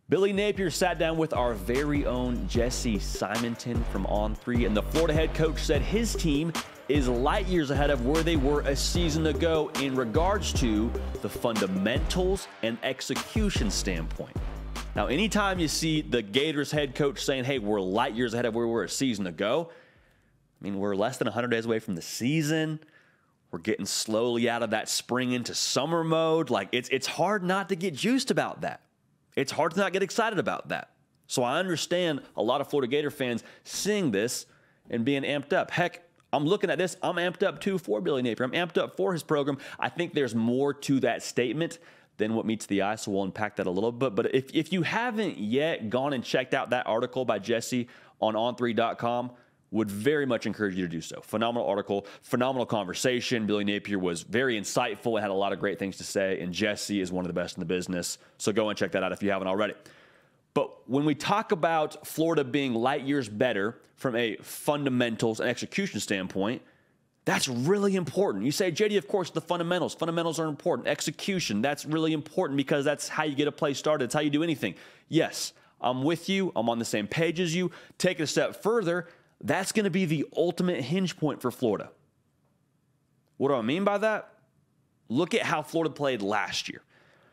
Billy Napier sat down with our very own Jesse Simonton from On3, and the Florida head coach said his team is light years ahead of where they were a season ago in regards to the fundamentals and execution standpoint. Now, anytime you see the Gators head coach saying, hey, we're light years ahead of where we were a season ago, I mean, we're less than 100 days away from the season. We're getting slowly out of that spring into summer mode. Like, it's hard not to get juiced about that. It's hard to not get excited about that. So I understand a lot of Florida Gator fans seeing this and being amped up. Heck, I'm looking at this. I'm amped up too for Billy Napier. I'm amped up for his program. I think there's more to that statement than what meets the eye, so we'll unpack that a little bit. But if you haven't yet gone and checked out that article by Jesse on on3.com, would very much encourage you to do so. Phenomenal article, phenomenal conversation. Billy Napier was very insightful and had a lot of great things to say, and Jesse is one of the best in the business. So go and check that out if you haven't already. But when we talk about Florida being light years better from a fundamentals and execution standpoint, that's really important. You say, JD, of course, the fundamentals. Fundamentals are important. Execution, that's really important because that's how you get a play started. It's how you do anything. Yes, I'm with you. I'm on the same page as you. Take it a step further. That's going to be the ultimate hinge point for Florida. What do I mean by that? Look at how Florida played last year.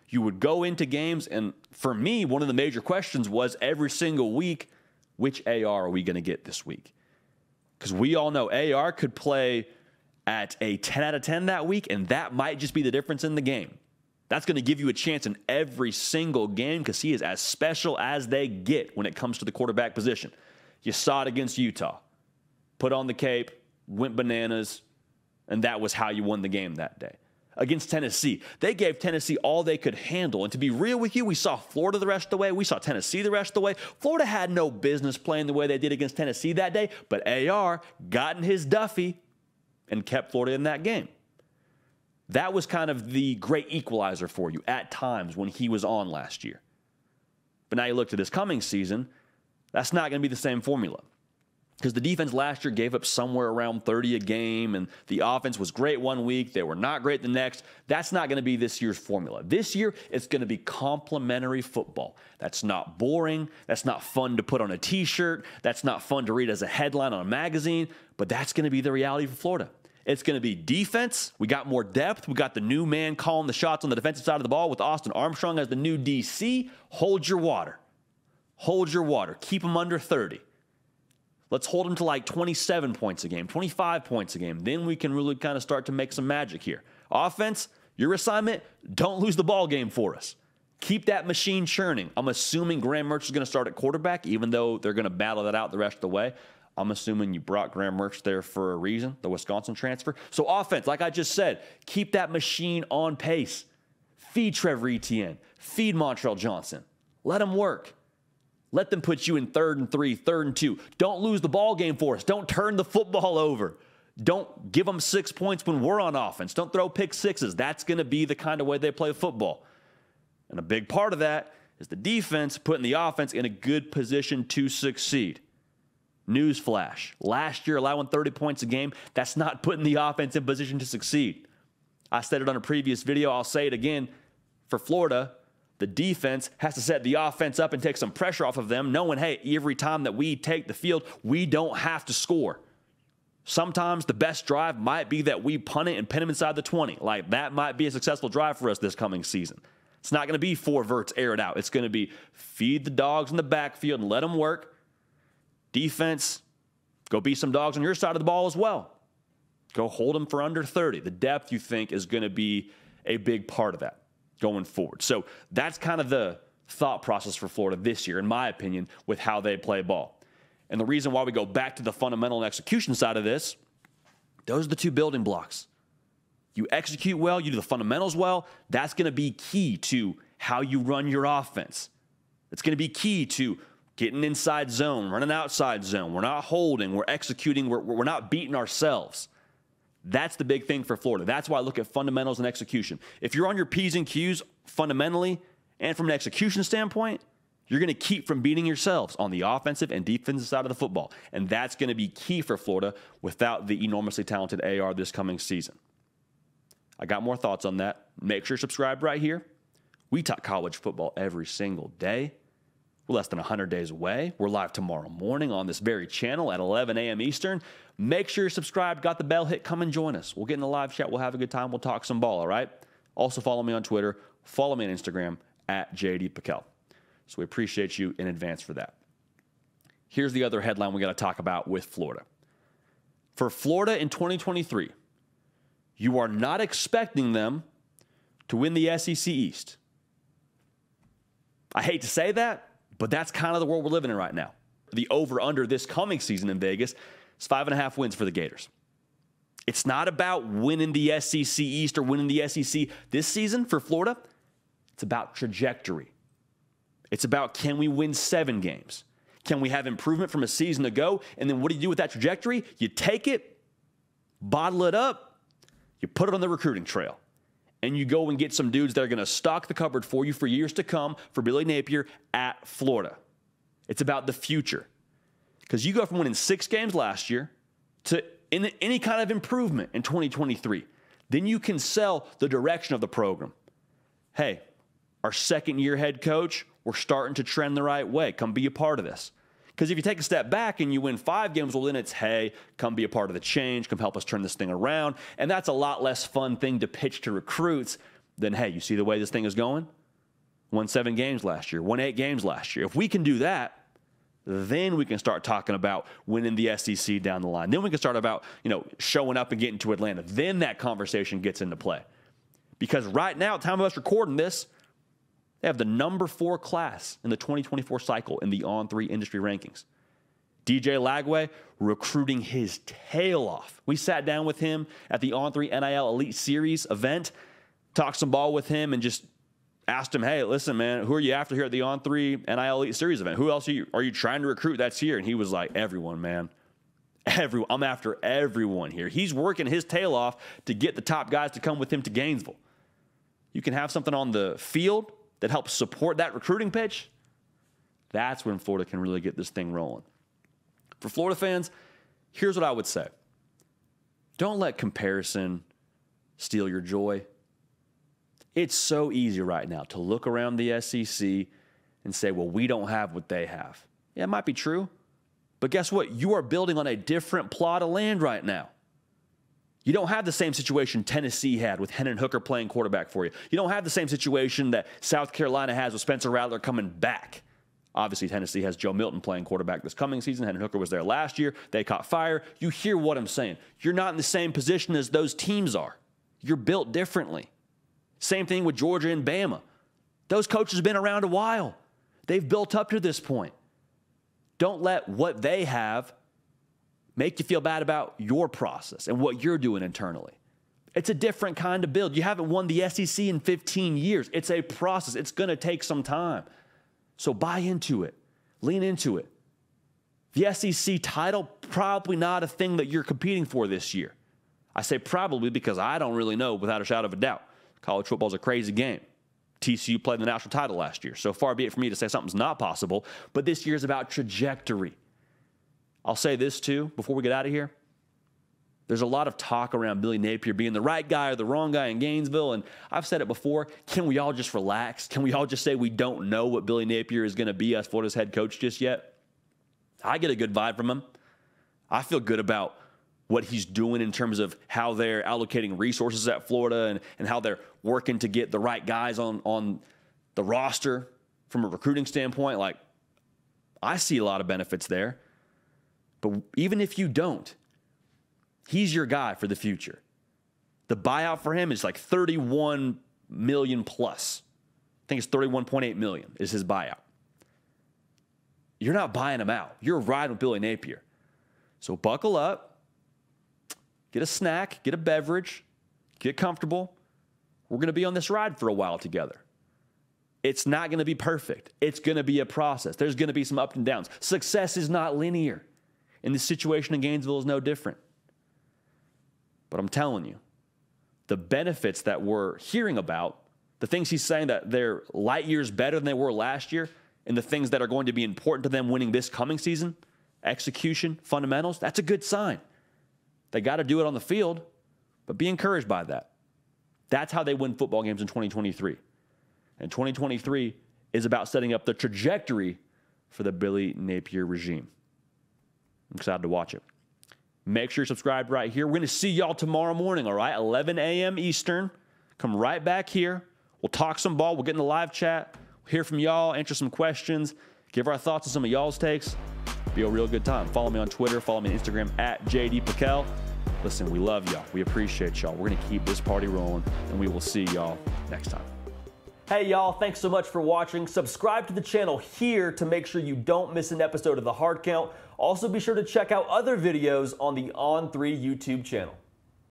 You would go into games, and for me, one of the major questions was every single week, which AR are we going to get this week? Because we all know AR could play at a 10 out of 10 that week, and that might just be the difference in the game. That's going to give you a chance in every single game because he is as special as they get when it comes to the quarterback position. You saw it against Utah. Put on the cape, went bananas, and that was how you won the game that day. Against Tennessee, they gave Tennessee all they could handle. And to be real with you, we saw Florida the rest of the way. We saw Tennessee the rest of the way. Florida had no business playing the way they did against Tennessee that day, but AR got in his Duffy and kept Florida in that game. That was kind of the great equalizer for you at times when he was on last year. But now you look to this coming season, that's not going to be the same formula because the defense last year gave up somewhere around 30 a game, and the offense was great one week. They were not great the next. That's not going to be this year's formula. This year, it's going to be complementary football. That's not boring. That's not fun to put on a T-shirt. That's not fun to read as a headline on a magazine, but that's going to be the reality for Florida. It's going to be defense. We got more depth. We got the new man calling the shots on the defensive side of the ball with Austin Armstrong as the new DC. Hold your water. Hold your water. Keep them under 30. Let's hold them to like 27 points a game, 25 points a game. Then we can really kind of start to make some magic here. Offense, your assignment, don't lose the ball game for us. Keep that machine churning. I'm assuming Graham Mertz is going to start at quarterback, even though they're going to battle that out the rest of the way. I'm assuming you brought Graham Mertz there for a reason, the Wisconsin transfer. So offense, like I just said, keep that machine on pace. Feed Trevor Etienne. Feed Montrell Johnson. Let them work. Let them put you in 3rd and 3, 3rd and 2. Don't lose the ball game for us. Don't turn the football over. Don't give them 6 points when we're on offense. Don't throw pick sixes. That's going to be the kind of way they play football. And a big part of that is the defense putting the offense in a good position to succeed. Newsflash. Last year, allowing 30 points a game, that's not putting the offense in position to succeed. I said it on a previous video. I'll say it again. For Florida, the defense has to set the offense up and take some pressure off of them, knowing, hey, every time that we take the field, we don't have to score. Sometimes the best drive might be that we punt it and pin them inside the 20. Like, that might be a successful drive for us this coming season. It's not going to be 4 verts aired out. It's going to be feed the dogs in the backfield and let them work. Defense, go beat some dogs on your side of the ball as well. Go hold them for under 30. The depth, you think, is going to be a big part of that going forward. So that's kind of the thought process for Florida this year, in my opinion, with how they play ball. And the reason why we go back to the fundamental and execution side of this, those are the 2 building blocks. You execute well, you do the fundamentals well, that's going to be key to how you run your offense. It's going to be key to getting inside zone, running outside zone. We're not holding, we're executing, we're not beating ourselves. That's the big thing for Florida. That's why I look at fundamentals and execution. If you're on your P's and Q's fundamentally and from an execution standpoint, you're going to keep from beating yourselves on the offensive and defensive side of the football. And that's going to be key for Florida without the enormously talented AR this coming season. I got more thoughts on that. Make sure you're subscribed right here. We talk college football every single day. We're less than 100 days away. We're live tomorrow morning on this very channel at 11 a.m. Eastern. Make sure you're subscribed, got the bell hit, come and join us. We'll get in the live chat. We'll have a good time. We'll talk some ball, all right? Also, follow me on Twitter. Follow me on Instagram at JD Piquel. So we appreciate you in advance for that. Here's the other headline we got to talk about with Florida. For Florida in 2023, you are not expecting them to win the SEC East. I hate to say that, but that's kind of the world we're living in right now. The over-under this coming season in Vegas is 5.5 wins for the Gators. It's not about winning the SEC East or winning the SEC this season for Florida. It's about trajectory. It's about, can we win 7 games? Can we have improvement from a season ago? And then what do you do with that trajectory? You take it, bottle it up, you put it on the recruiting trail, and you go and get some dudes that are going to stock the cupboard for you for years to come for Billy Napier at Florida. It's about the future. Because you go from winning 6 games last year to any kind of improvement in 2023. Then you can sell the direction of the program. Hey, our second-year head coach, we're starting to trend the right way. Come be a part of this. Because if you take a step back and you win 5 games, well, then it's, hey, come be a part of the change. Come help us turn this thing around. And that's a lot less fun thing to pitch to recruits than, hey, you see the way this thing is going? Won 7 games last year. Won 8 games last year. If we can do that, then we can start talking about winning the SEC down the line. Then we can start about, showing up and getting to Atlanta. Then that conversation gets into play. Because right now, at the time of us recording this, they have the number 4 class in the 2024 cycle in the On3 industry rankings. DJ Lagway recruiting his tail off. We sat down with him at the On3 NIL Elite Series event, talked some ball with him, and just asked him, hey, listen, man, who are you after here at the On3 NIL Elite Series event? Who else are you trying to recruit that's here? And he was like, everyone, man. Everyone. I'm after everyone here. He's working his tail off to get the top guys to come with him to Gainesville. You can have something on the field that helps support that recruiting pitch. That's when Florida can really get this thing rolling. For Florida fans, here's what I would say. Don't let comparison steal your joy. It's so easy right now to look around the SEC and say, well, we don't have what they have. Yeah, it might be true. But guess what? You are building on a different plot of land right now. You don't have the same situation Tennessee had with Hendon Hooker playing quarterback for you. You don't have the same situation that South Carolina has with Spencer Rattler coming back. Obviously, Tennessee has Joe Milton playing quarterback this coming season. Hendon Hooker was there last year. They caught fire. You hear what I'm saying. You're not in the same position as those teams are. You're built differently. Same thing with Georgia and Bama. Those coaches have been around a while. They've built up to this point. Don't let what they have make you feel bad about your process and what you're doing internally. It's a different kind of build. You haven't won the SEC in 15 years. It's a process. It's going to take some time. So buy into it. Lean into it. The SEC title, probably not a thing that you're competing for this year. I say probably because I don't really know without a shadow of a doubt. College football is a crazy game. TCU played the national title last year. So far be it for me to say something's not possible, but this year is about trajectory. I'll say this too before we get out of here. There's a lot of talk around Billy Napier being the right guy or the wrong guy in Gainesville, and I've said it before. Can we all just relax? Can we all just say we don't know what Billy Napier is going to be as Florida's head coach just yet? I get a good vibe from him. I feel good about what he's doing in terms of how they're allocating resources at Florida and how they're working to get the right guys on the roster from a recruiting standpoint. Like, I see a lot of benefits there. But even if you don't, he's your guy for the future. The buyout for him is like $31 million plus. I think it's $31.8 million is his buyout. You're not buying him out. You're riding with Billy Napier. So buckle up, get a snack, get a beverage, get comfortable. We're going to be on this ride for a while together. It's not going to be perfect. It's going to be a process. There's going to be some ups and downs. Success is not linear. And the situation in Gainesville is no different. But I'm telling you, the benefits that we're hearing about, the things he's saying that they're light years better than they were last year, and the things that are going to be important to them winning this coming season, execution, fundamentals, that's a good sign. They got to do it on the field, but be encouraged by that. That's how they win football games in 2023. And 2023 is about setting up the trajectory for the Billy Napier regime. I'm excited to watch it. Make sure you're subscribed right here. We're going to see y'all tomorrow morning, all right? 11 a.m. Eastern. Come right back here. We'll talk some ball. We'll get in the live chat. We'll hear from y'all, answer some questions, give our thoughts on some of y'all's takes. Be a real good time. Follow me on Twitter. Follow me on Instagram at JDPakel. Listen, we love y'all. We appreciate y'all. We're going to keep this party rolling, and we will see y'all next time. Hey, y'all. Thanks so much for watching. Subscribe to the channel here to make sure you don't miss an episode of The Hard Count. Also, be sure to check out other videos on the On3 YouTube channel.